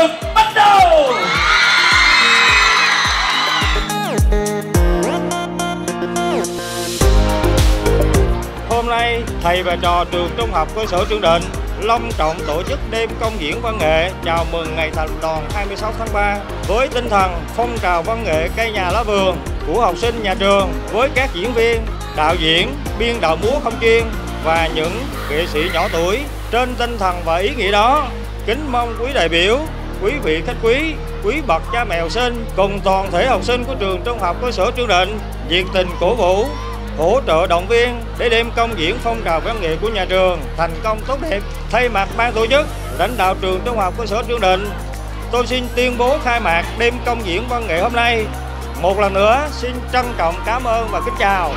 trường bắt đầu. Hôm nay, thầy và trò trường Trung học cơ sở Trương Định long trọng tổ chức đêm công diễn văn nghệ chào mừng ngày thành đoàn 26 tháng 3 với tinh thần phong trào văn nghệ cây nhà lá vườn của học sinh nhà trường, với các diễn viên, đạo diễn, biên đạo múa không chuyên và những nghệ sĩ nhỏ tuổi. Trên tinh thần và ý nghĩa đó, kính mong quý đại biểu, quý vị khách quý bậc cha mẹ học sinh cùng toàn thể học sinh của trường Trung học cơ sở Trương Định nhiệt tình cổ vũ, hỗ trợ động viên để đêm công diễn phong trào văn nghệ của nhà trường thành công tốt đẹp. Thay mặt ban tổ chức, lãnh đạo trường Trung học cơ sở Trương Định, tôi xin tuyên bố khai mạc đêm công diễn văn nghệ hôm nay. Một lần nữa xin trân trọng cảm ơn và kính chào.